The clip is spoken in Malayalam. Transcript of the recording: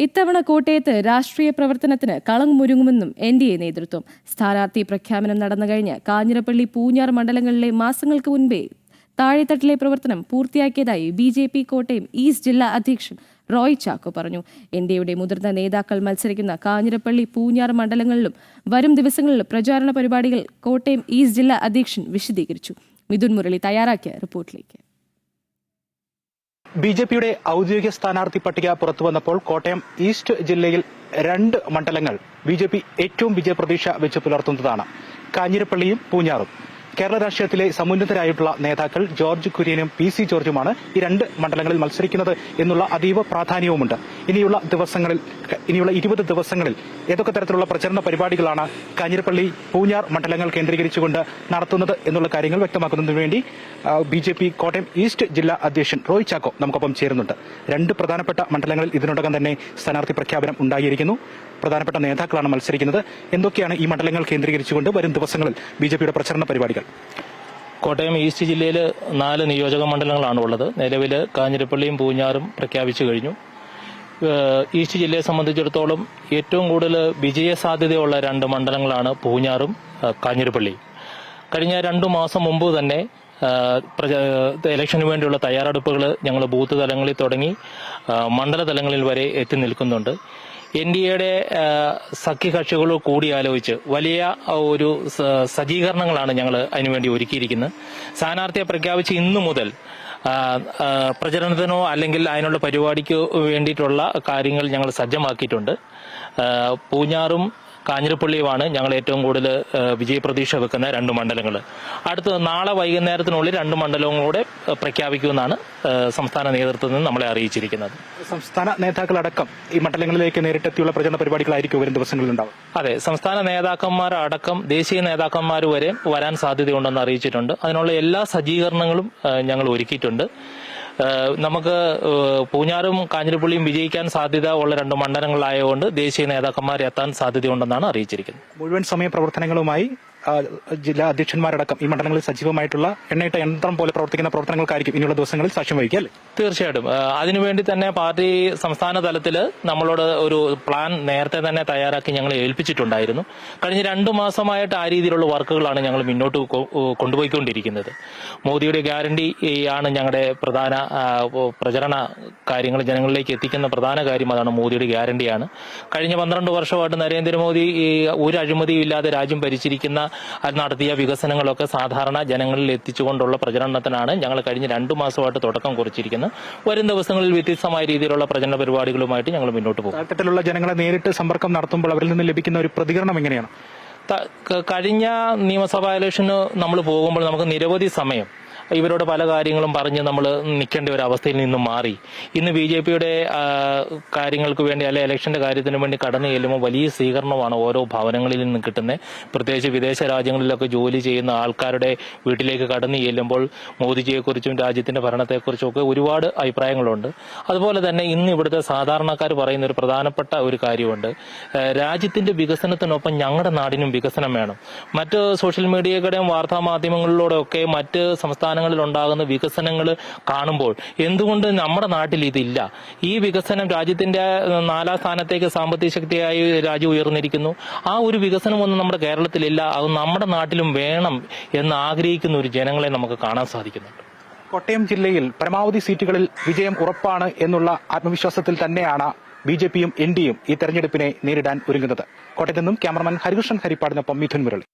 ഇത്തവണ കോട്ടയത്ത് രാഷ്ട്രീയ പ്രവർത്തനത്തിന് കളങ്മുരുങ്ങുമെന്നും NDA നേതൃത്വം. സ്ഥാനാർത്ഥി പ്രഖ്യാപനം നടന്നു കഴിഞ്ഞ് കാഞ്ഞിരപ്പള്ളി, പൂഞ്ഞാർ മണ്ഡലങ്ങളിലെ മാസങ്ങൾക്ക് മുൻപേ താഴെത്തട്ടിലെ പ്രവർത്തനം പൂർത്തിയാക്കിയതായി BJP കോട്ടയം ഈസ്റ്റ് ജില്ലാ അധ്യക്ഷൻ റോയ് ചാക്കോ പറഞ്ഞു. NDAയുടെ മുതിർന്ന നേതാക്കൾ മത്സരിക്കുന്ന കാഞ്ഞിരപ്പള്ളി, പൂഞ്ഞാർ മണ്ഡലങ്ങളിലും വരും ദിവസങ്ങളിൽ പ്രചാരണ പരിപാടികൾ കോട്ടയം ഈസ്റ്റ് ജില്ലാ അധ്യക്ഷൻ വിശദീകരിച്ചു. മിഥുൻ മുരളി തയ്യാറാക്കിയ റിപ്പോർട്ടിലേക്ക്. BJPയുടെ ഔദ്യോഗിക സ്ഥാനാർത്ഥി പട്ടിക പുറത്തുവന്നപ്പോൾ കോട്ടയം ഈസ്റ്റ് ജില്ലയിൽ 2 മണ്ഡലങ്ങൾ BJP ഏറ്റവും വിജയപ്രതീക്ഷ വെച്ച് പുലർത്തുന്നതാണ്. കാഞ്ഞിരപ്പള്ളിയും പൂഞ്ഞാറും. കേരള രാഷ്ട്രീയത്തിലെ സമുന്നതരായിട്ടുള്ള നേതാക്കൾ ജോർജ് കുര്യനും PC ജോർജുമാണ് ഈ 2 മണ്ഡലങ്ങളിൽ മത്സരിക്കുന്നത് എന്നുള്ള അതീവ പ്രാധാന്യവുമുണ്ട്. ഇനിയുള്ള 20 ദിവസങ്ങളിൽ ഏതൊക്കെ തരത്തിലുള്ള പ്രചരണ പരിപാടികളാണ് കാഞ്ഞിരപ്പള്ളി, പൂഞ്ഞാർ മണ്ഡലങ്ങൾ കേന്ദ്രീകരിച്ചുകൊണ്ട് നടത്തുന്നത് എന്നുള്ള കാര്യങ്ങൾ വ്യക്തമാക്കുന്നതിന് വേണ്ടി BJP കോട്ടയം ഈസ്റ്റ് ജില്ലാ അധ്യക്ഷൻ റോയ് ചാക്കോ നമുക്കൊപ്പം ചേരുന്നുണ്ട്. 2 പ്രധാനപ്പെട്ട മണ്ഡലങ്ങളിൽ ഇതിനോടകം തന്നെ സ്ഥാനാർത്ഥി പ്രഖ്യാപനം ഉണ്ടായിരിക്കുന്നു. പ്രധാനപ്പെട്ട നേതാക്കളാണ് മത്സരിക്കുന്നത്. എന്തൊക്കെയാണ് ഈ മണ്ഡലങ്ങൾ കേന്ദ്രീകരിച്ചുകൊണ്ട് വരും ദിവസങ്ങളിൽ BJPയുടെ പ്രചരണ പരിപാടികൾ? കോട്ടയം ഈസ്റ്റ് ജില്ലയിൽ 4 നിയോജക മണ്ഡലങ്ങളാണ് ഉള്ളത്. നിലവിൽ കാഞ്ഞിരപ്പള്ളിയും പൂഞ്ഞാറും പ്രഖ്യാപിച്ചു കഴിഞ്ഞു. ഈസ്റ്റ് ജില്ലയെ സംബന്ധിച്ചിടത്തോളം ഏറ്റവും കൂടുതൽ വിജയ സാധ്യതയുള്ള 2 മണ്ഡലങ്ങളാണ് പൂഞ്ഞാറും കാഞ്ഞിരപ്പള്ളിയും. കഴിഞ്ഞ 2 മാസം മുമ്പ് തന്നെ ഇലക്ഷന് വേണ്ടിയുള്ള തയ്യാറെടുപ്പുകൾ ഞങ്ങൾ ബൂത്ത് തലങ്ങളിൽ തുടങ്ങി മണ്ഡല തലങ്ങളിൽ വരെ എത്തി നിൽക്കുന്നുണ്ട്. NDAയുടെ സഖ്യകക്ഷികൾ കൂടിയാലോചിച്ച് വലിയ ഒരു സജ്ജീകരണങ്ങളാണ് ഞങ്ങൾ അതിനുവേണ്ടി ഒരുക്കിയിരിക്കുന്നത്. സ്ഥാനാർത്ഥിയെ പ്രഖ്യാപിച്ച് ഇന്നു മുതൽ പ്രചരണത്തിനോ അല്ലെങ്കിൽ അതിനുള്ള പരിപാടിക്കോ വേണ്ടിയിട്ടുള്ള കാര്യങ്ങൾ ഞങ്ങൾ സജ്ജമാക്കിയിട്ടുണ്ട്. പൂഞ്ഞാറും കാഞ്ഞിരപ്പള്ളിയുമാണ് ഞങ്ങൾ ഏറ്റവും കൂടുതൽ വിജയപ്രതീക്ഷ വെക്കുന്ന 2 മണ്ഡലങ്ങൾ. അടുത്ത നാളെ വൈകുന്നേരത്തിനുള്ളിൽ 2 മണ്ഡലങ്ങളൂടെ പ്രഖ്യാപിക്കുമെന്നാണ് സംസ്ഥാന നേതൃത്വത്തിൽ നിന്ന് നമ്മളെ അറിയിച്ചിരിക്കുന്നത്. സംസ്ഥാന നേതാക്കളടക്കം ഈ മണ്ഡലങ്ങളിലേക്ക് നേരിട്ടെത്തിയുള്ള പ്രചരണ പരിപാടികളായിരിക്കും വരും ദിവസങ്ങളിൽ ഉണ്ടാവും. അതെ, സംസ്ഥാന നേതാക്കന്മാരടക്കം ദേശീയ നേതാക്കന്മാർ വരെ വരാൻ സാധ്യതയുണ്ടെന്ന് അറിയിച്ചിട്ടുണ്ട്. അതിനുള്ള എല്ലാ സജ്ജീകരണങ്ങളും ഞങ്ങൾ ഒരുക്കിയിട്ടുണ്ട്. നമുക്ക് പൂഞ്ഞാറും കാഞ്ഞിരപ്പള്ളിയും വിജയിക്കാൻ സാധ്യത ഉള്ള 2 മണ്ഡലങ്ങളായതുകൊണ്ട് ദേശീയ നേതാക്കന്മാർ എത്താൻ സാധ്യതയുണ്ടെന്നാണ് അറിയിച്ചിരിക്കുന്നത്. മുഴുവൻ സമയ പ്രവർത്തനങ്ങളുമായി ജില്ലാ അധ്യക്ഷന്മാരടക്കം ഈ മണ്ഡലങ്ങളിൽ സജീവമായിട്ടുള്ള എണ്ണയിട്ട യന്ത്രം പോലെ പ്രവർത്തിക്കുന്ന പ്രവർത്തനങ്ങൾക്കായിരിക്കും ഇനിയുള്ള ദിവസങ്ങളിൽ സാക്ഷ്യം വഹിക്കുക അല്ലേ? തീർച്ചയായിട്ടും. അതിനുവേണ്ടി തന്നെ പാർട്ടി സംസ്ഥാന തലത്തിൽ നമ്മളോട് ഒരു പ്ലാൻ നേരത്തെ തന്നെ തയ്യാറാക്കി ഞങ്ങളെ ഏൽപ്പിച്ചിട്ടുണ്ടായിരുന്നു. കഴിഞ്ഞ 2 മാസമായിട്ട് ആ രീതിയിലുള്ള വർക്കുകളാണ് ഞങ്ങൾ മുന്നോട്ട് കൊണ്ടുപോയിക്കൊണ്ടിരിക്കുന്നത്. മോദിയുടെ ഗ്യാരണ്ടി ആണ് ഞങ്ങളുടെ പ്രധാന പ്രചരണ കാര്യങ്ങൾ ജനങ്ങളിലേക്ക് എത്തിക്കുന്ന പ്രധാന കാര്യം. അതാണ് മോദിയുടെ ഗ്യാരണ്ടിയാണ്. കഴിഞ്ഞ 12 വർഷമായിട്ട് നരേന്ദ്രമോദി ഒരു അഴിമതിയും ഇല്ലാതെ രാജ്യം ഭരിച്ചിരിക്കുന്ന നടത്തിയ വികസനങ്ങളൊക്കെ സാധാരണ ജനങ്ങളിൽ എത്തിച്ചുകൊണ്ടുള്ള പ്രചരണത്തിനാണ് ഞങ്ങൾ കഴിഞ്ഞ 2 മാസമായിട്ട് തുടക്കം കുറിച്ചിരിക്കുന്നത്. വരും ദിവസങ്ങളിൽ വ്യത്യസ്തമായ രീതിയിലുള്ള പ്രചരണ പരിപാടികളുമായിട്ട് ഞങ്ങൾ മുന്നോട്ട് പോകും. തരത്തിലുള്ള ജനങ്ങളെ നേരിട്ട് സമ്പർക്കം നടത്തുമ്പോൾ അവരിൽ നിന്ന് ലഭിക്കുന്ന ഒരു പ്രതികരണം എങ്ങനെയാണ്? കഴിഞ്ഞ നിയമസഭാ ഇലക്ഷന് നമ്മൾ പോകുമ്പോൾ നമുക്ക് നിരവധി സമയം ഇവരോട് പല കാര്യങ്ങളും പറഞ്ഞ് നമ്മൾ നിൽക്കേണ്ട ഒരു അവസ്ഥയിൽ നിന്നും മാറി ഇന്ന് BJPയുടെ കാര്യങ്ങൾക്ക് വേണ്ടി അല്ലെ ഇലക്ഷന്റെ കാര്യത്തിന് വേണ്ടി കടന്നു ചെല്ലുമ്പോൾ വലിയ സ്വീകരണമാണ് ഓരോ ഭവനങ്ങളിൽ നിന്ന് കിട്ടുന്നത്. പ്രത്യേകിച്ച് വിദേശ രാജ്യങ്ങളിലൊക്കെ ജോലി ചെയ്യുന്ന ആൾക്കാരുടെ വീട്ടിലേക്ക് കടന്നു ചെല്ലുമ്പോൾ മോദിജിയെക്കുറിച്ചും രാജ്യത്തിന്റെ ഭരണത്തെക്കുറിച്ചും ഒക്കെ ഒരുപാട് അഭിപ്രായങ്ങളുണ്ട്. അതുപോലെ തന്നെ ഇന്ന് ഇവിടുത്തെ സാധാരണക്കാർ പറയുന്ന ഒരു പ്രധാനപ്പെട്ട ഒരു കാര്യമുണ്ട്. രാജ്യത്തിന്റെ വികസനത്തിനൊപ്പം ഞങ്ങളുടെ നാടിനും വികസനം വേണം. മറ്റ് സോഷ്യൽ മീഡിയകളുടെയും വാർത്താ മാധ്യമങ്ങളിലൂടെയൊക്കെ മറ്റ് സംസ്ഥാനങ്ങളിൽ ഉണ്ടാകുന്ന വികസനങ്ങൾ കാണുമ്പോൾ എന്തുകൊണ്ട് നമ്മുടെ നാട്ടിൽ ഇതില്ല? ഈ വികസനം രാജ്യത്തിന്റെ 4ാം സ്ഥാനത്തേക്ക് സാമ്പത്തിക ശക്തിയായി രാജ്യം ഉയർന്നിരിക്കുന്നു. ആ ഒരു വികസനമൊന്നും നമ്മുടെ കേരളത്തിലില്ല. അത് നമ്മുടെ നാട്ടിലും വേണം എന്ന് ആഗ്രഹിക്കുന്ന ഒരു ജനങ്ങളെ നമുക്ക് കാണാൻ സാധിക്കുന്നുണ്ട്. കോട്ടയം ജില്ലയിൽ പരമാവധി സീറ്റുകളിൽ വിജയം ഉറപ്പാണ് എന്നുള്ള ആത്മവിശ്വാസത്തിൽ തന്നെയാണ് BJPയും NDAയും ഈ തെരഞ്ഞെടുപ്പിനെ നേരിടാൻ ഒരുങ്ങുന്നത്. കോട്ടയത്ത് നിന്നും ക്യാമറമാൻ ഹരികൃഷ്ണൻ ഹരിപ്പാടിനൊപ്പം മിഥുൻ മുരളി.